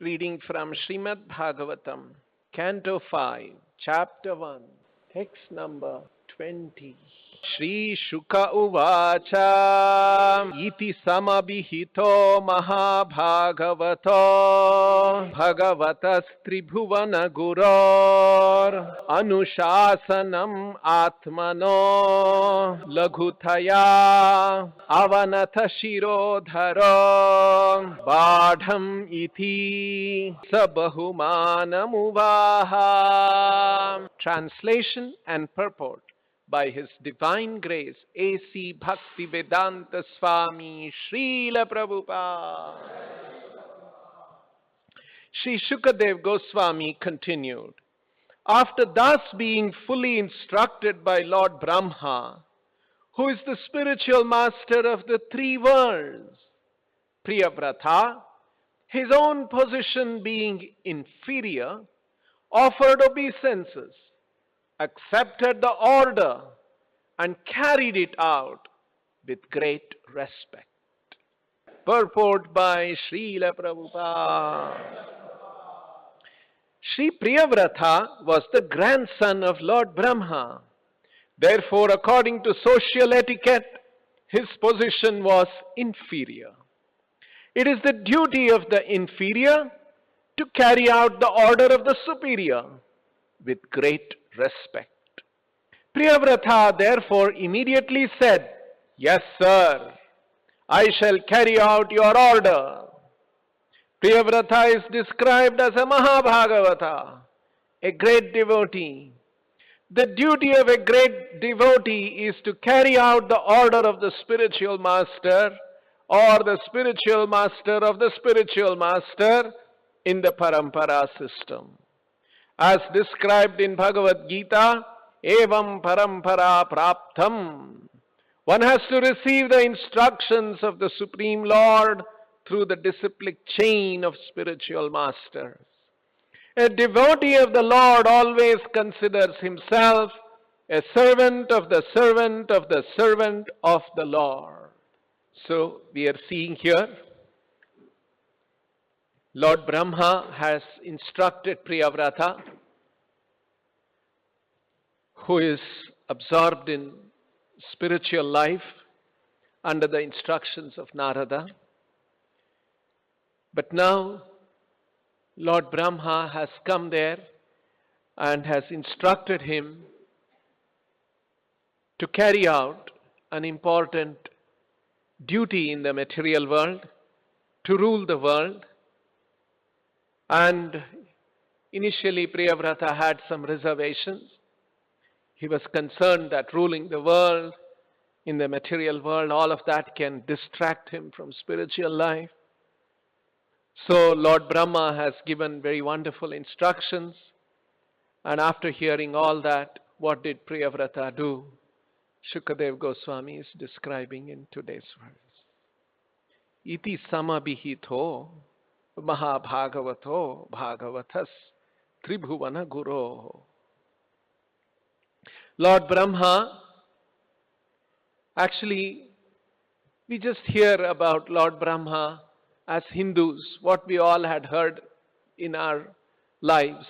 Reading from Srimad Bhagavatam, Canto 5, Chapter 1, text number 20. Shri Shuka Uvacha Iti Samabhihito Mahabhagavato Bhagavatas Tribhuvana Guror Anushasanam Atmano Laghutaya Avanatha Shirodharo Badham Iti Sabahumanam. Translation and purport by His Divine Grace, A.C. Bhaktivedanta Swami Srila Prabhupada. Sri Shukadev Goswami continued, after thus being fully instructed by Lord Brahma, who is the spiritual master of the three worlds, Priyavrata, his own position being inferior, offered obeisances, accepted the order, and carried it out with great respect. Purport by Srila Prabhupada. Sri Priyavrata was the grandson of Lord Brahma. Therefore, according to social etiquette, his position was inferior. It is the duty of the inferior to carry out the order of the superior with great respect. Priyavrata therefore immediately said, "Yes, sir, I shall carry out your order." Priyavrata is described as a Mahabhagavata, a great devotee. The duty of a great devotee is to carry out the order of the spiritual master or the spiritual master of the spiritual master in the parampara system. As described in Bhagavad Gita, evam parampara praptam. One has to receive the instructions of the Supreme Lord through the disciplic chain of spiritual masters. A devotee of the Lord always considers himself a servant of the servant of the servant of the Lord. So we are seeing here, Lord Brahma has instructed Priyavrata, who is absorbed in spiritual life under the instructions of Narada. But now, Lord Brahma has come there and has instructed him to carry out an important duty in the material world, to rule the world. And initially Priyavrata had some reservations. He was concerned that ruling the world in the material world, all of that can distract him from spiritual life. So Lord Brahma has given very wonderful instructions, and after hearing all that, what did Priyavrata do? Shukadev Goswami is describing in today's verse. Iti samabhihito mahabhagavato bhagavatas tribhuvana guro. Lord Brahma, actually, we just hear about Lord Brahma as Hindus, what we all had heard in our lives.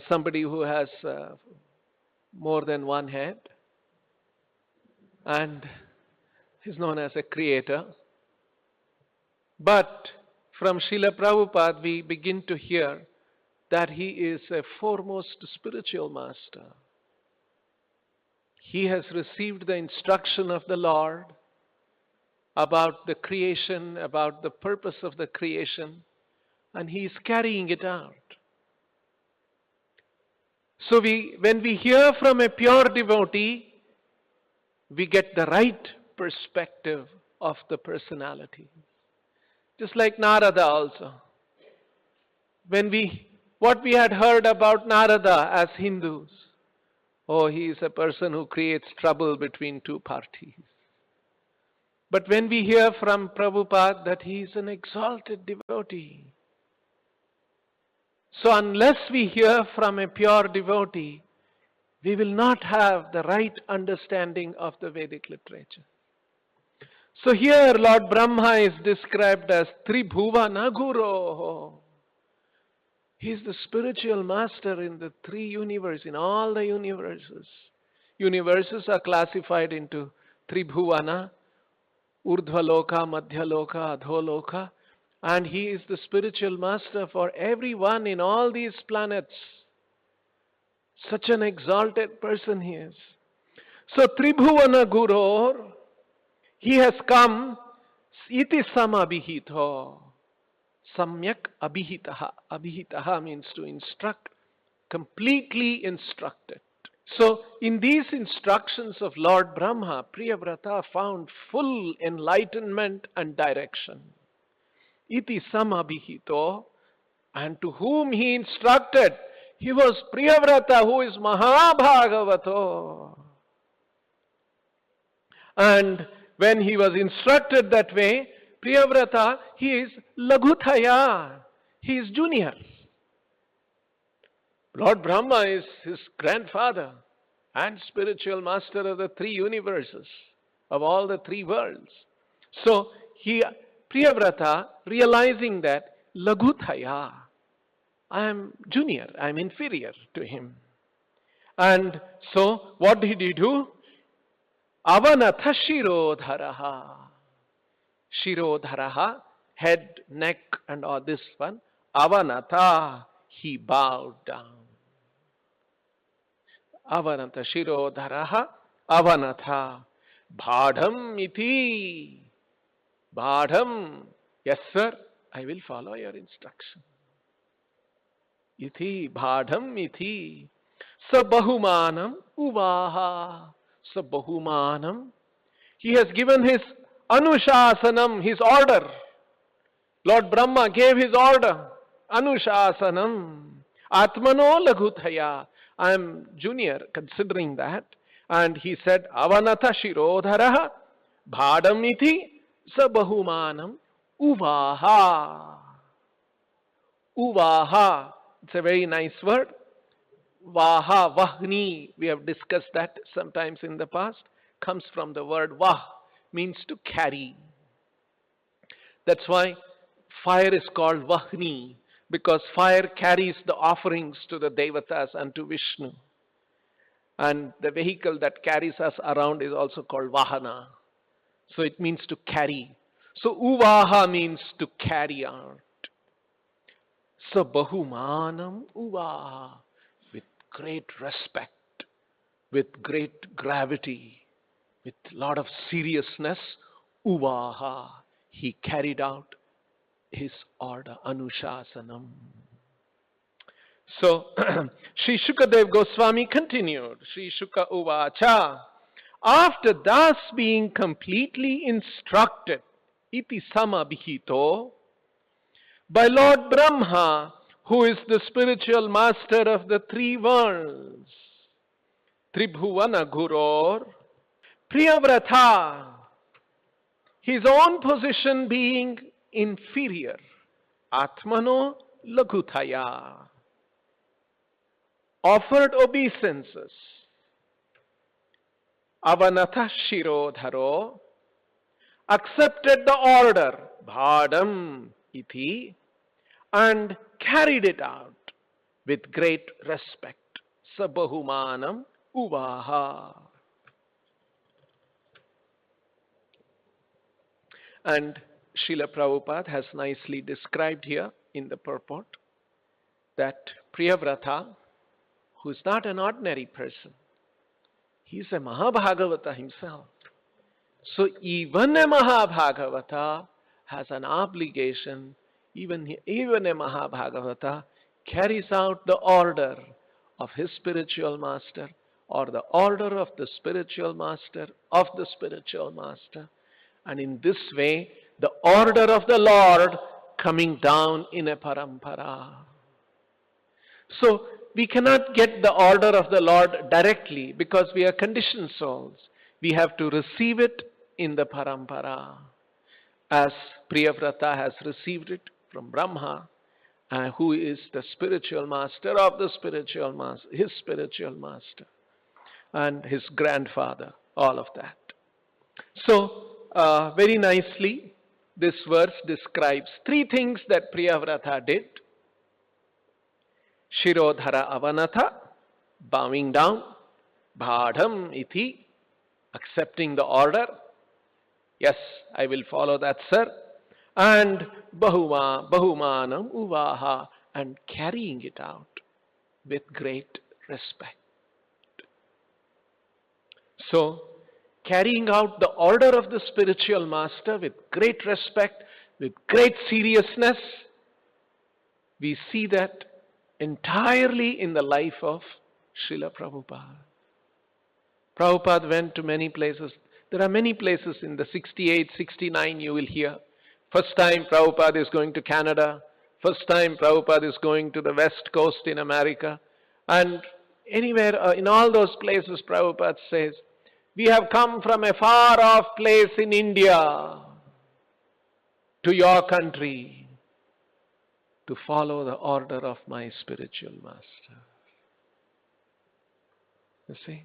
Somebody who has more than one head and is known as a creator. But from Srila Prabhupada, we begin to hear that he is a foremost spiritual master. He has received the instruction of the Lord about the creation, about the purpose of the creation, and he is carrying it out. So when we hear from a pure devotee, we get the right perspective of the personality. Just like Narada also. What we had heard about Narada as Hindus, oh, he is a person who creates trouble between two parties. But when we hear from Prabhupada that he is an exalted devotee, so unless we hear from a pure devotee, we will not have the right understanding of the Vedic literature. So here Lord Brahma is described as Tribhuvana Guru. He is the spiritual master in the three universes, in all the universes. Universes are classified into Tribhuvana, Urdhvaloka, Madhyaloka, Adholoka, and he is the spiritual master for everyone in all these planets. Such an exalted person he is. So Tribhuvana Guru, he has come iti samabhito. Samyak abhitaha. Abhitaha means to instruct, completely instructed. So, in these instructions of Lord Brahma, Priyavrata found full enlightenment and direction. Iti samabhito, and to whom he instructed, he was Priyavrata, who is Mahabhagavato. And when he was instructed that way, Priyavrata, he is Laghutaya, he is junior. Lord Brahma is his grandfather and spiritual master of the three universes, of all the three worlds. So, Priyavrata, realizing that Laghutaya, I am junior, I am inferior to him. And so, what did he do? Avanatha Shirodharaha. Shirodharaha, head, neck, and all this one. Avanatha, he bowed down. Avanatha Shirodharaha, Avanatha. Bhadam iti. Bhadam. Yes, sir, I will follow your instruction. Iti, Bhadam iti. Sabahumanam uvaha. Sabahumanam. He has given his Anushasanam, his order. Lord Brahma gave his order. Anushasanam. Atmano Laghutaya. I am junior considering that. And he said, Avanatha Shirodharaha. Bhadamiti Sabahumanam Uvaha. Uvaha. It's a very nice word. Vaha, Vahni. We have discussed that sometimes in the past. Comes from the word Vah. Means to carry. That's why fire is called Vahni, because fire carries the offerings to the Devatas and to Vishnu. And the vehicle that carries us around is also called Vahana. So it means to carry. So Uvaha means to carry out. So Bahumanam Uvaha, with great respect, with great gravity, with a lot of seriousness, Uvaha, he carried out his order, Anushasanam. So, Sri Shukadev Goswami continued, Sri Shuka Uvacha, after thus being completely instructed, iti samabhito, by Lord Brahma, who is the spiritual master of the three worlds, Tribhuvana Guror, Priyavrata, his own position being inferior, Atmano Laghutaya, offered obeisances, Avanatha Shirodharo, accepted the order, Bhadam iti, and carried it out with great respect, Sabahumanam Uvaha. And Srila Prabhupada has nicely described here in the purport that Priyavrata, who is not an ordinary person, he is a Mahabhagavata himself. So even a Mahabhagavata has an obligation, even a Mahabhagavata carries out the order of his spiritual master or the order of the spiritual master of the spiritual master. And in this way, the order of the Lord coming down in a parampara. So, we cannot get the order of the Lord directly because we are conditioned souls. We have to receive it in the parampara. As Priyavrata has received it from Brahma, who is the spiritual master of the spiritual master, his spiritual master, and his grandfather, all of that. So, very nicely, this verse describes three things that Priyavrata did. Shirodhara Avanatha, bowing down. Bhadam iti, accepting the order. Yes, I will follow that, sir. And Bahumanam Uvaha, and carrying it out with great respect. So, carrying out the order of the spiritual master with great respect, with great seriousness, we see that entirely in the life of Srila Prabhupada. Prabhupada went to many places. There are many places in the 68, 69 you will hear. First time Prabhupada is going to Canada. First time Prabhupada is going to the West Coast in America. And anywhere in all those places Prabhupada says, we have come from a far off place in India to your country to follow the order of my spiritual master. You see?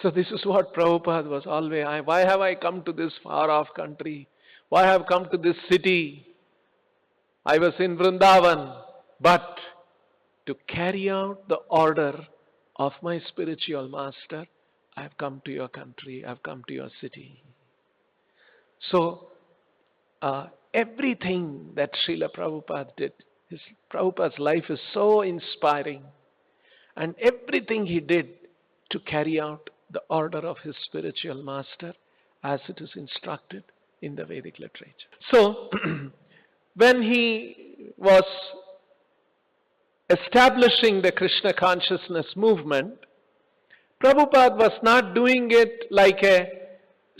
So this is what Prabhupada was always, why have I come to this far off country? Why have I come to this city? I was in Vrindavan, but to carry out the order of my spiritual master, I have come to your country, I have come to your city. So, everything that Srila Prabhupada did, Prabhupada's life is so inspiring. And everything he did to carry out the order of his spiritual master as it is instructed in the Vedic literature. So, when he was establishing the Krishna consciousness movement, Prabhupada was not doing it like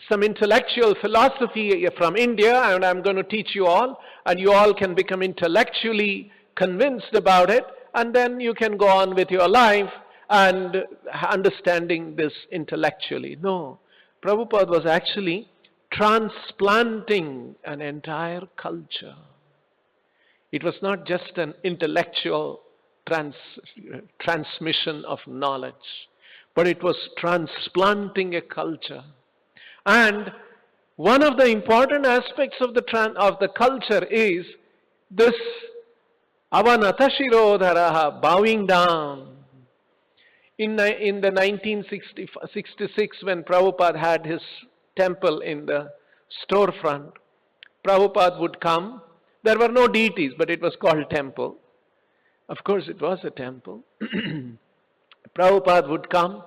some intellectual philosophy from India, and I'm going to teach you all, and you all can become intellectually convinced about it, and then you can go on with your life and understanding this intellectually. No, Prabhupada was actually transplanting an entire culture. It was not just an intellectual transmission of knowledge, but it was transplanting a culture. And one of the important aspects of the culture is this Avanatha Shirodharaha, bowing down. In the 1966, when Prabhupada had his temple in the storefront, Prabhupada would come. There were no deities, but it was called temple. Of course, it was a temple. Prabhupada would come,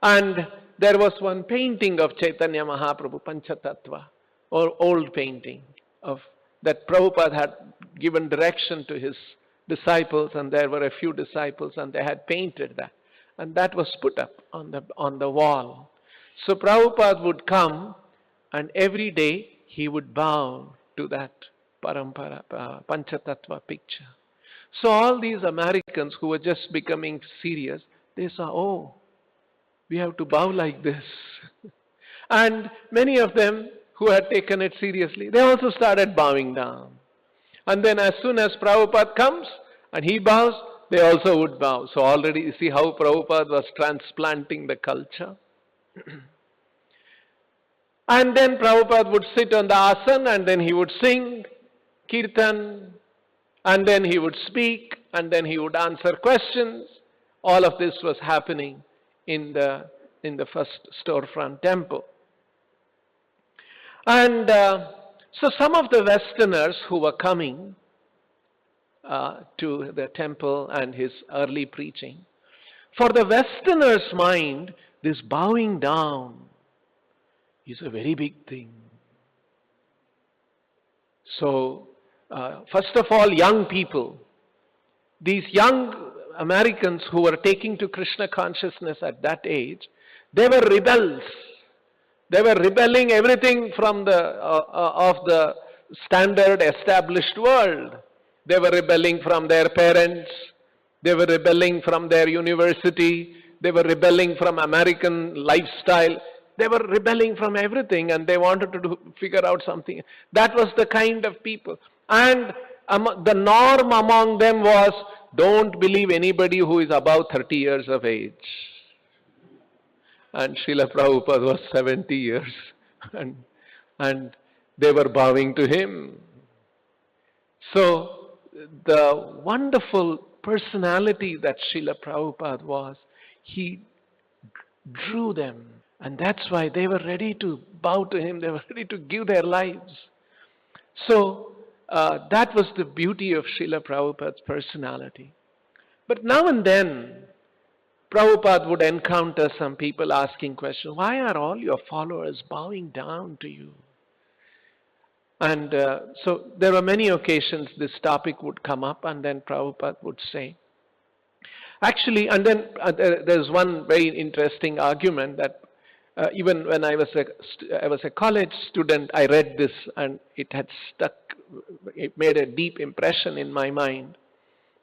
and there was one painting of Chaitanya Mahaprabhu, Panchatattva, or old painting of that Prabhupada had given direction to his disciples, and there were a few disciples, and they had painted that. And that was put up on the wall. So Prabhupada would come, and every day he would bow to that Parampara, Panchatattva picture. So all these Americans who were just becoming serious, they saw, oh, we have to bow like this. And many of them who had taken it seriously, they also started bowing down. And then as soon as Prabhupada comes and he bows, they also would bow. So already you see how Prabhupada was transplanting the culture. And then Prabhupada would sit on the asana, and then he would sing kirtan, and then he would speak, and then he would answer questions. All of this was happening in the first storefront temple. And so some of the Westerners who were coming to the temple and his early preaching, for the Westerner's mind, this bowing down is a very big thing. So, first of all, young people, these young Americans who were taking to Krishna consciousness at that age, they were rebels. They were rebelling everything from of the standard established world. They were rebelling from their parents. They were rebelling from their university. They were rebelling from American lifestyle. They were rebelling from everything, and they wanted to figure out something. That was the kind of people. And the norm among them was, don't believe anybody who is above 30 years of age. And Srila Prabhupada was 70 years and, and they were bowing to him. So the wonderful personality that Srila Prabhupada was, he drew them. And that's why they were ready to bow to him, they were ready to give their lives. So that was the beauty of Srila Prabhupada's personality. But now and then, Prabhupada would encounter some people asking questions, why are all your followers bowing down to you? And so there were many occasions this topic would come up, and then Prabhupada would say, actually, and then there's one very interesting argument that even when I was a college student, I read this and it had stuck, it made a deep impression in my mind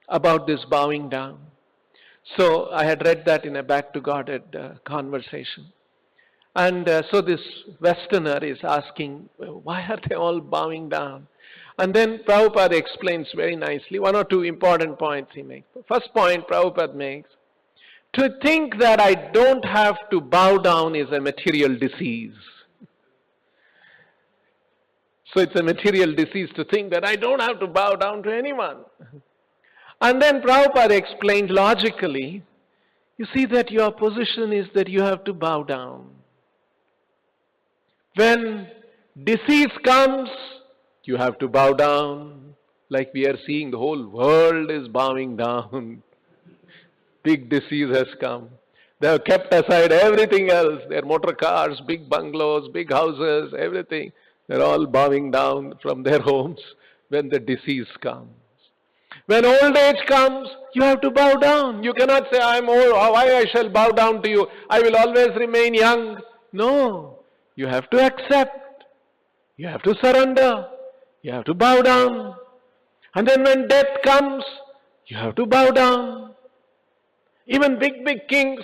about this bowing down. So I had read that in a Back to Godhead conversation. And so this Westerner is asking, why are they all bowing down? And then Prabhupada explains very nicely, one or two important points he makes. The first point Prabhupada makes, to think that I don't have to bow down is a material disease. So it's a material disease to think that I don't have to bow down to anyone. And then Prabhupada explained logically, you see that your position is that you have to bow down. When disease comes, you have to bow down. Like we are seeing, the whole world is bowing down. Big disease has come. They have kept aside everything else. Their motor cars, big bungalows, big houses, everything. They're all bowing down from their homes when the disease comes. When old age comes, you have to bow down. You cannot say, I'm old, why I shall bow down to you? I will always remain young. No. You have to accept. You have to surrender. You have to bow down. And then when death comes, you have to bow down. Even big kings,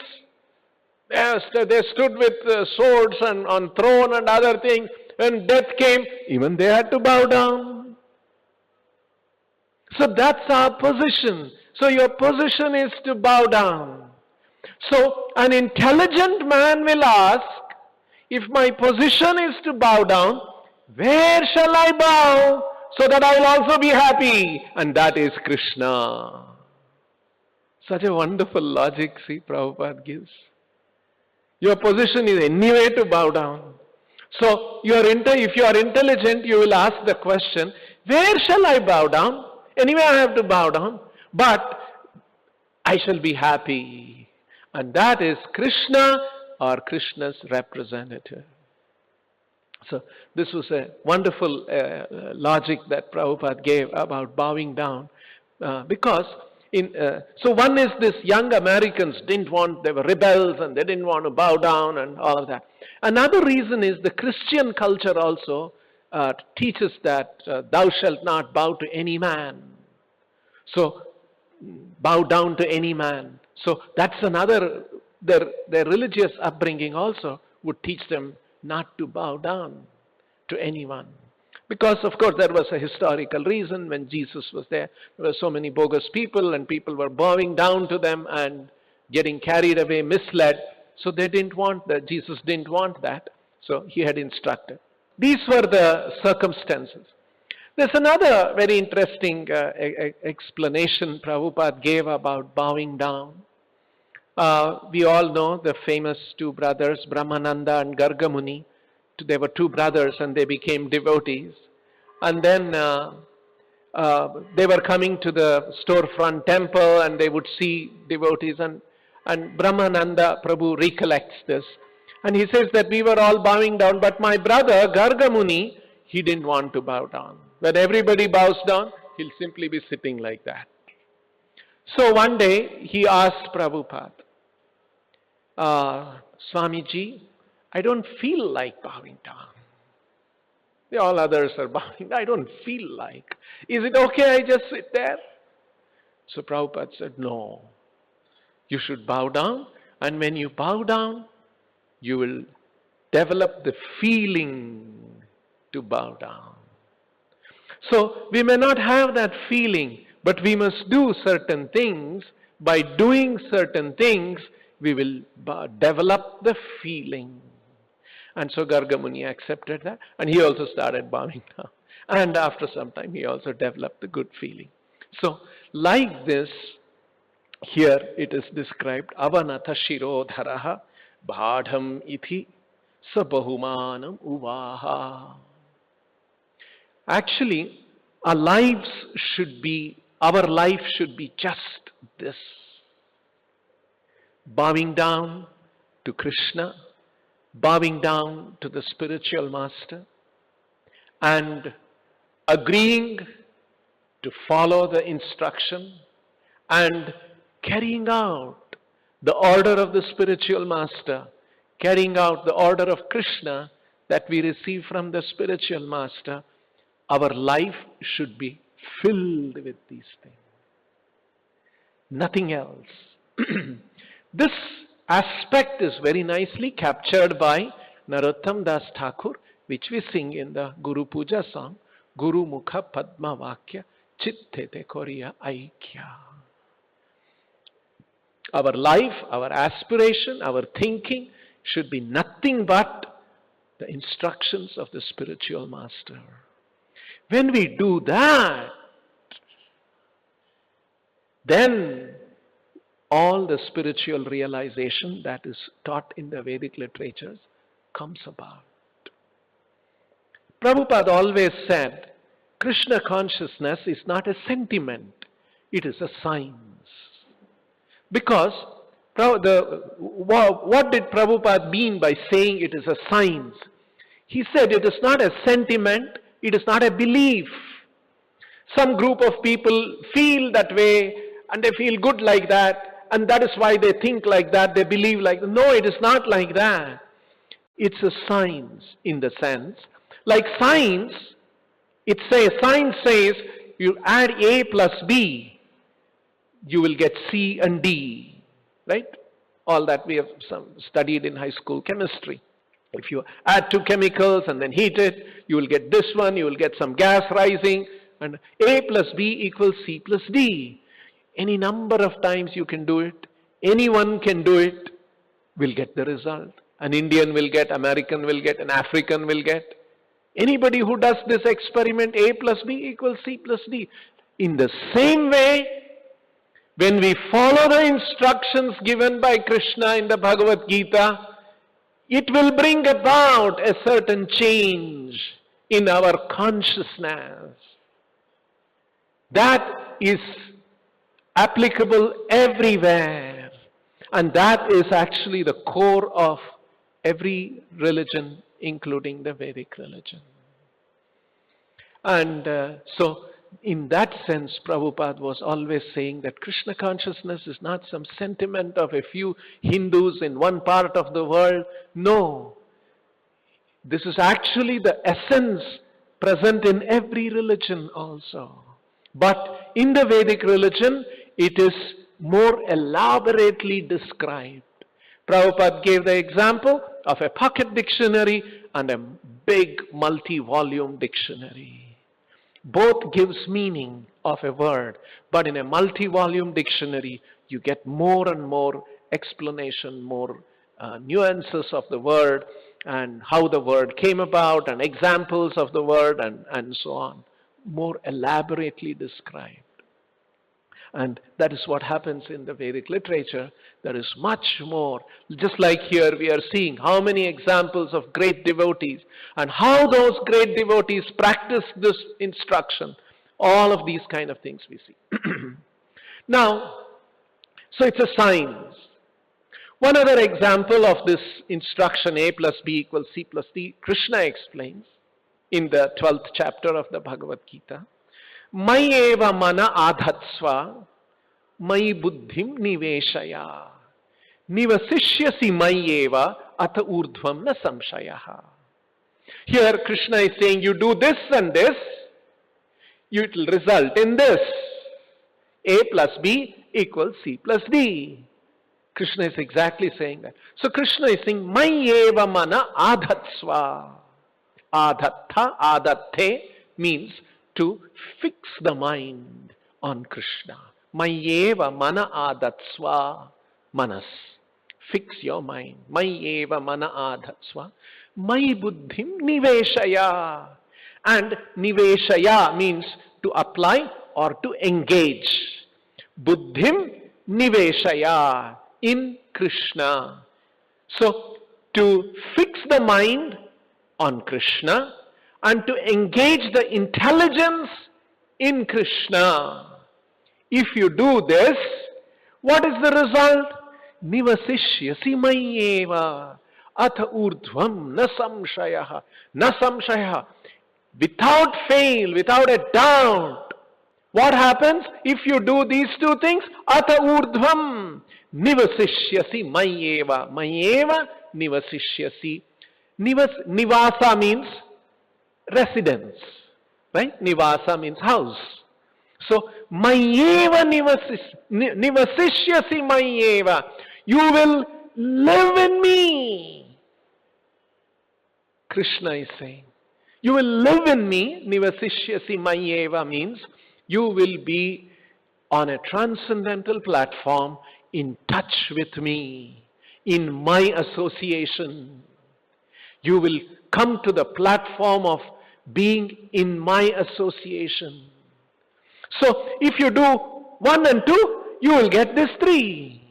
they stood with swords and on throne and other things. When death came, even they had to bow down. So that's our position. So your position is to bow down. So an intelligent man will ask, if my position is to bow down, where shall I bow so that I will also be happy? And that is Krishna. Such a wonderful logic, see, Prabhupada gives. Your position is anyway to bow down. So if you are intelligent, you will ask the question, where shall I bow down? Anyway, I have to bow down, but I shall be happy. And that is Krishna or Krishna's representative. So this was a wonderful logic that Prabhupada gave about bowing down because so one is this young Americans they were rebels and they didn't want to bow down and all of that. Another reason is the Christian culture also teaches that thou shalt not bow to any man. So bow down to any man. So that's another, their religious upbringing also would teach them not to bow down to anyone. Because of course there was a historical reason when Jesus was there. There were so many bogus people and people were bowing down to them and getting carried away, misled. So they didn't want that. Jesus didn't want that. So he had instructed. These were the circumstances. There's another very interesting explanation Prabhupada gave about bowing down. We all know the famous two brothers, Brahmananda and Gargamuni. They were two brothers and they became devotees. And then they were coming to the storefront temple and they would see devotees. And Brahmananda Prabhu recollects this. And he says that we were all bowing down, but my brother Gargamuni, he didn't want to bow down. When everybody bows down, he'll simply be sitting like that. So one day he asked Prabhupada, Swamiji, I don't feel like bowing down. All others are bowing. I don't feel like. Is it okay I just sit there? So Prabhupada said, no. You should bow down, and when you bow down, you will develop the feeling to bow down. So we may not have that feeling, but we must do certain things. By doing certain things, we will develop the feeling. And so Gargamuni accepted that, and he also started bowing down. And after some time, he also developed the good feeling. So, like this, here it is described, Avanatha Shirodharaha Bhadham Ithi Sabahumanam Uvaha. Actually, our life should be just this. Bowing down to Krishna, bowing down to the spiritual master, and agreeing to follow the instruction and carrying out the order of the spiritual master, carrying out the order of Krishna that we receive from the spiritual master. Our life should be filled with these things. Nothing else. This aspect is very nicely captured by Narottam Das Thakur, which we sing in the Guru Puja song, Guru Mukha Padma Vakya Chittete Koriya Aikya. Our life, our aspiration, our thinking should be nothing but the instructions of the spiritual master. When we do that, then all the spiritual realization that is taught in the Vedic literatures comes about. Prabhupada always said, Krishna consciousness is not a sentiment, it is a science. Because what did Prabhupada mean by saying it is a science? He said it is not a sentiment, it is not a belief. Some group of people feel that way and they feel good like that, and that is why they think like that, they believe like that. No, it is not like that. It's a science in the sense, like science, science says you add A plus B, you will get C and D, right? All that we have studied in high school chemistry. If you add two chemicals and then heat it, you will get this one, you will get some gas rising, and A plus B equals C plus D. Any number of times you can do it. Anyone can do it, will get the result. An Indian will get, American will get, an African will get. Anybody who does this experiment, A plus B equals C plus D. In the same way, when we follow the instructions given by Krishna in the Bhagavad Gita, it will bring about a certain change in our consciousness. That is applicable everywhere. And that is actually the core of every religion, including the Vedic religion. And so, in that sense, Prabhupada was always saying that Krishna consciousness is not some sentiment of a few Hindus in one part of the world. No. This is actually the essence present in every religion also. But in the Vedic religion, it is more elaborately described. Prabhupada gave the example of a pocket dictionary and a big multi-volume dictionary. Both gives meaning of a word, but in a multi-volume dictionary, you get more and more explanation, more nuances of the word, and how the word came about, and examples of the word, and so on. More elaborately described. And that is what happens in the Vedic literature. There is much more. Just like here we are seeing how many examples of great devotees and how those great devotees practice this instruction. All of these kind of things we see. Now, so it's a science. One other example of this instruction, A plus B equals C plus D, Krishna explains in the 12th chapter of the Bhagavad Gita. Mai eva mana adhatsva, mai buddhim niveshaya, nivasishyasi mai eva atha urdhvam na samshayaha. Here Krishna is saying, you do this and this, it will result in this. A plus B equals C plus D. Krishna is exactly saying that. So Krishna is saying, mai eva mana adhatsva. Adhattha, adatthe means to fix the mind on Krishna. Mayeva mana adatsva manas. Fix your mind. Mayeva mana adatsva. Mai buddhim niveshaya. And niveshaya means to apply or to engage. Buddhim niveshaya, in Krishna. So, to fix the mind on Krishna and to engage the intelligence in Krishna. If you do this, what is the result? Nivasishyasi mayeva atha urdhvam na samshayah. Na samshayah. Without fail, without a doubt. What happens if you do these two things? Atha urdhvam nivasishyasi mayeva. Mayeva nivasishyasi. Nivasa means residence. Right? Nivasa means house. So, mayeva nivasishyasi mayeva. You will live in me. Krishna is saying. You will live in me. Nivasishyasi mayeva means you will be on a transcendental platform in touch with me, in my association. You will come to the platform of being in my association. So, if you do 1 and 2, you will get this 3.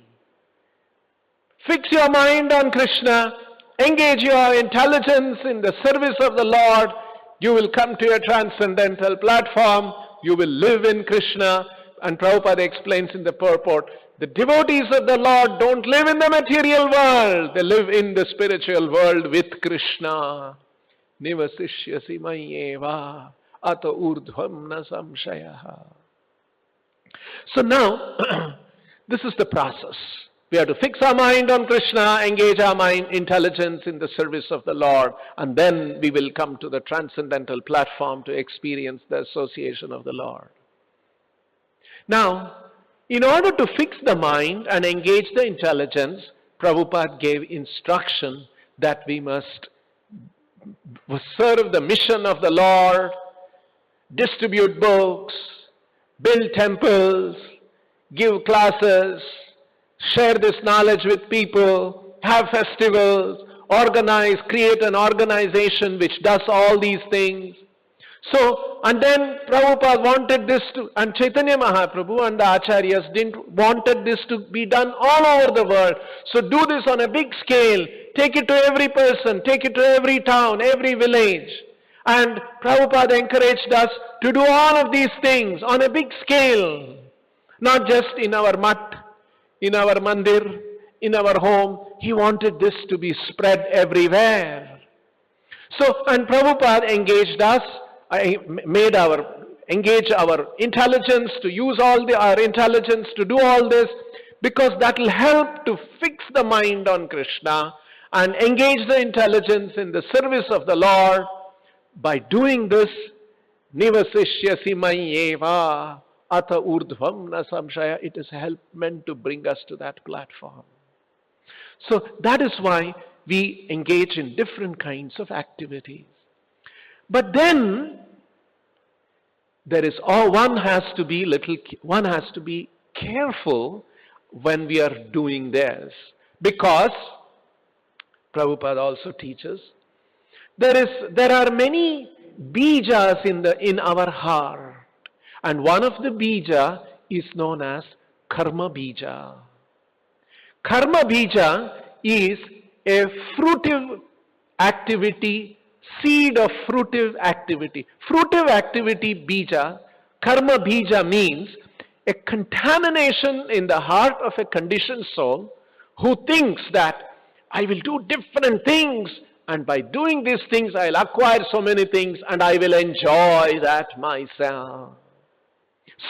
Fix your mind on Krishna, engage your intelligence in the service of the Lord, you will come to a transcendental platform, you will live in Krishna. And Prabhupada explains in the purport, the devotees of the Lord don't live in the material world, they live in the spiritual world with Krishna. Nivasishyasi mayeva ata urdhvam na samshayaha. So now, this is the process. We have to fix our mind on Krishna, engage our mind, intelligence in the service of the Lord, and then we will come to the transcendental platform to experience the association of the Lord. Now, in order to fix the mind and engage the intelligence, Prabhupada gave instruction that we must serve the mission of the Lord, distribute books, build temples, give classes, share this knowledge with people, have festivals, organize, create an organization which does all these things. So, and then Prabhupada wanted this to, and Chaitanya Mahaprabhu and the Acharyas wanted this to be done all over the world. So do this on a big scale, take it to every person, take it to every town, every village. And Prabhupada encouraged us to do all of these things on a big scale, not just in our mat, in our mandir, in our home. He wanted this to be spread everywhere. So, and Prabhupada engaged us, engage our intelligence to use our intelligence to do all this, because that will help to fix the mind on Krishna and engage the intelligence in the service of the Lord. By doing this, nivasishyasi mayeva atha urdhvam na samshaya, it is meant to bring us to that platform. So that is why we engage in different kinds of activities. But then one has to be careful when we are doing this, because Prabhupada also teaches there are many bijas in our heart, and one of the bija is known as karma bija. Karma bija is a fruitive activity, seed of fruitive activity. Fruitive activity bija, karma bija means a contamination in the heart of a conditioned soul who thinks that I will do different things, and by doing these things I'll acquire so many things and I will enjoy that myself.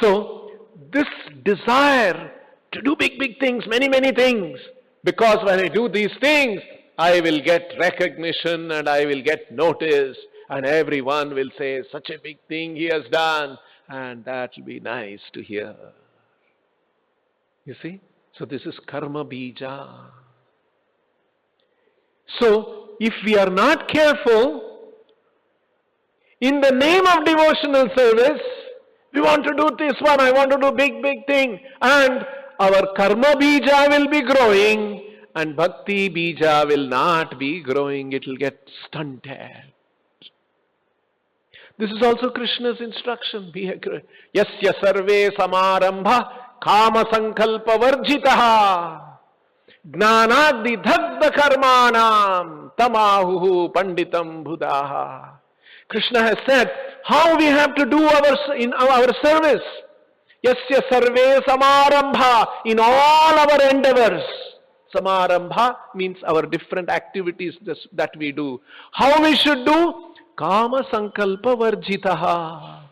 So this desire to do big things, many things, because when I do these things I will get recognition and I will get notice and everyone will say such a big thing he has done, and that will be nice to hear. You see? So this is karma bija. So if we are not careful, in the name of devotional service, we want to do this one, I want to do big thing, and our karma bija will be growing, and bhakti bija will not be growing, it will get stunted. This is also Krishna's instruction. Yasya sarve samarambha kama sankalpa varjitaha gnanagdi dhagda karmanam tamahuhu panditam buddhaha. Krishna has said how we have to do in our service. Yasya sarve samarambha, in all our endeavors. Samarambha means our different activities that we do. How we should do? Kama sankalpa varjitaha.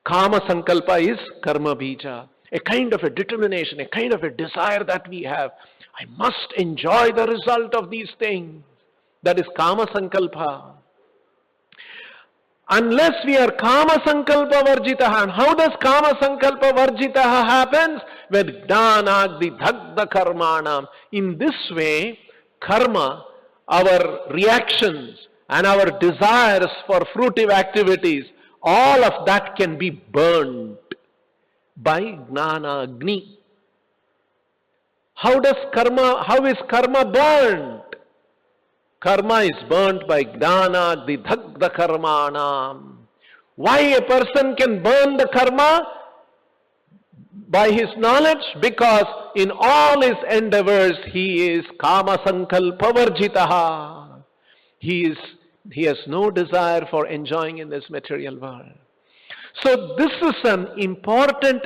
Kama sankalpa is karma bija. A kind of a determination, a kind of a desire that we have. I must enjoy the result of these things. That is kama sankalpa. Unless we are kama sankalpa varjitaha. And how does kama sankalpa varjitaha happens? With gnanagdi dhagda karmanam. In this way, karma, our reactions and our desires for fruitive activities, all of that can be burned by gnana agni. How is karma burned? Karma is burnt by gnana agni dhagda karmanam. Why a person can burn the karma? By his knowledge, because in all his endeavors he is kama sankalpa varjitaha. He has no desire for enjoying in this material world. So this is an important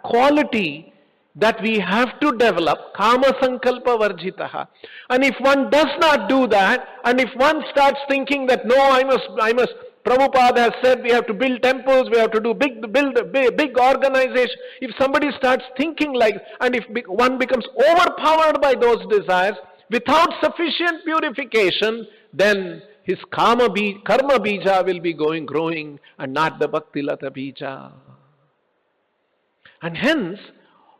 quality that we have to develop, kama sankalpa varjitaha. And if one does not do that, and if one starts thinking that no, I must, Prabhupada has said we have to build temples, we have to build a big organization. If somebody starts thinking like, and if one becomes overpowered by those desires, without sufficient purification, then his karma bija will be growing and not the bhakti lata bija. And hence,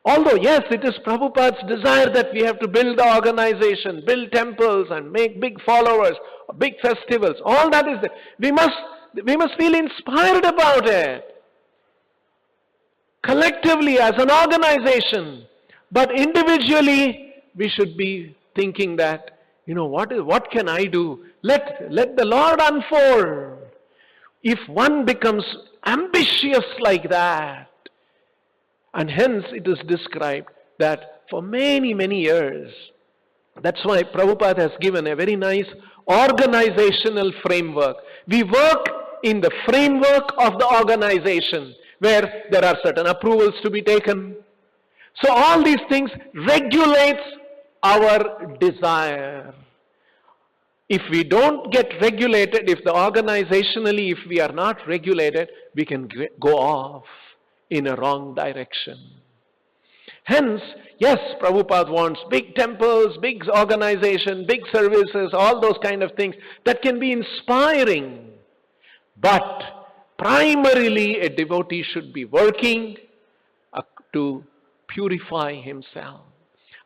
although yes, it is Prabhupada's desire that we have to build the organization, build temples and make big followers, big festivals, all that is there. We must feel inspired about it. Collectively as an organization, but individually we should be thinking that, what can I do? Let the Lord unfold. If one becomes ambitious like that, and hence it is described that for many, many years, that's why Prabhupada has given a very nice organizational framework. We work in the framework of the organization where there are certain approvals to be taken. So all these things regulates our desire. If we don't get regulated, if we are not regulated, we can go off in a wrong direction. Hence, yes, Prabhupada wants big temples, big organization, big services, all those kind of things that can be inspiring. But primarily a devotee should be working to purify himself.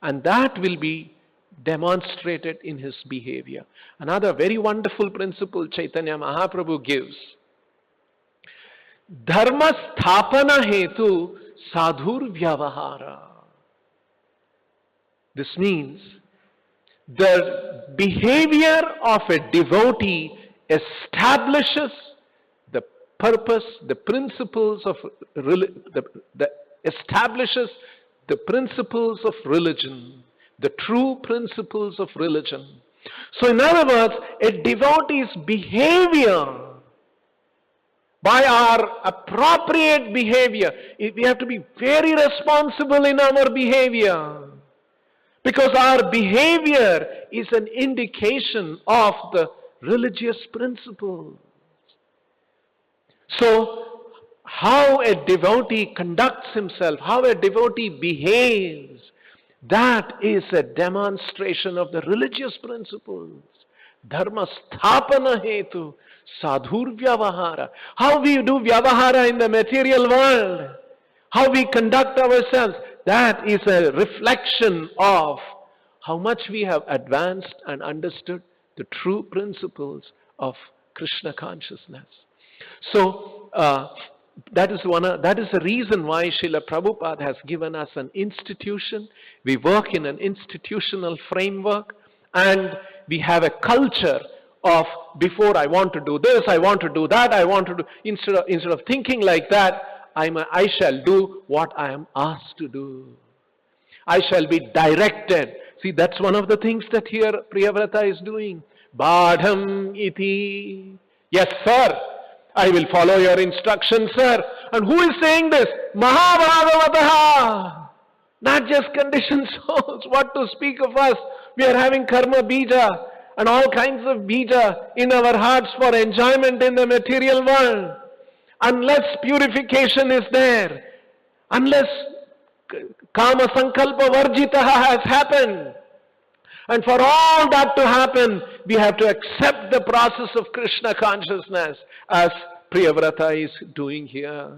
And that will be demonstrated in his behavior. Another very wonderful principle Chaitanya Mahaprabhu gives. Dharma sthapana hetu sadhur vyavahara. This means the behavior of a devotee establishes the purpose, the principles of establishes the principles of religion, the true principles of religion. So in other words, a devotee's behavior, by our appropriate behavior, we have to be very responsible in our behavior, because our behavior is an indication of the religious principles. So, how a devotee conducts himself, how a devotee behaves, that is a demonstration of the religious principles. Dharma sthapana hetu sadhur vyavahara. How we do vyavahara in the material world, how we conduct ourselves, that is a reflection of how much we have advanced and understood the true principles of Krishna consciousness. So, That is the reason why Srila Prabhupada has given us an institution. We work in an institutional framework, and we have a culture of, before I want to do this, I want to do that, I want to do, instead of thinking like that, I shall do what I am asked to do. I shall be directed. See, that's one of the things that here Priyavrata is doing. Badham iti. Yes, sir. I will follow your instructions, sir. And who is saying this? Mahabhagavataha. Not just conditioned souls. What to speak of us? We are having karma bija and all kinds of bija in our hearts for enjoyment in the material world. Unless purification is there, unless kama sankalpa varjitaha has happened, and for all that to happen, we have to accept the process of Krishna consciousness, as Priyavrata is doing here.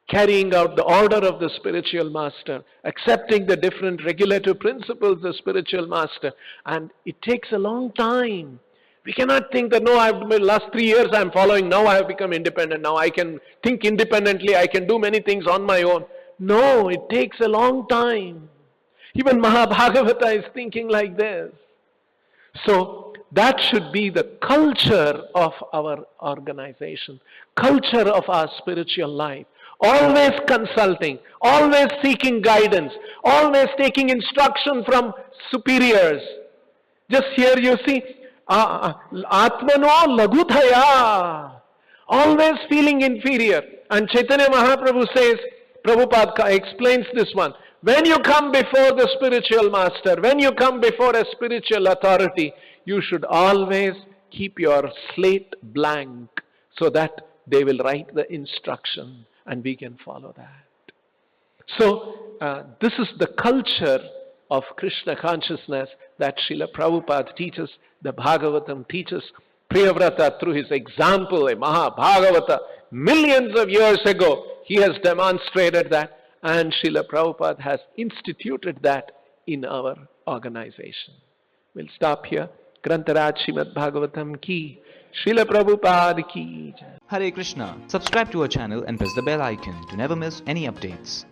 Carrying out the order of the spiritual master, accepting the different regulative principles of the spiritual master. And it takes a long time. We cannot think that, no, last 3 years I am following, now I have become independent, now I can think independently, I can do many things on my own. No, it takes a long time. Even Mahabhagavata is thinking like this. So that should be the culture of our organization, culture of our spiritual life. Always consulting, always seeking guidance, always taking instruction from superiors. Just here you see, Atmano Lagutaya, always feeling inferior. And Chaitanya Mahaprabhu says, Prabhupada explains this one. When you come before the spiritual master, when you come before a spiritual authority, you should always keep your slate blank so that they will write the instruction and we can follow that. So, this is the culture of Krishna consciousness that Srila Prabhupada teaches, the Bhagavatam teaches. Priyavrata, through his example, a Mahabhagavata, millions of years ago, he has demonstrated that. And Srila Prabhupada has instituted that in our organization. We'll stop here. Grantaraj Srimad Bhagavatam ki, Srila Prabhupada ki. Hare Krishna. Subscribe to our channel and press the bell icon to never miss any updates.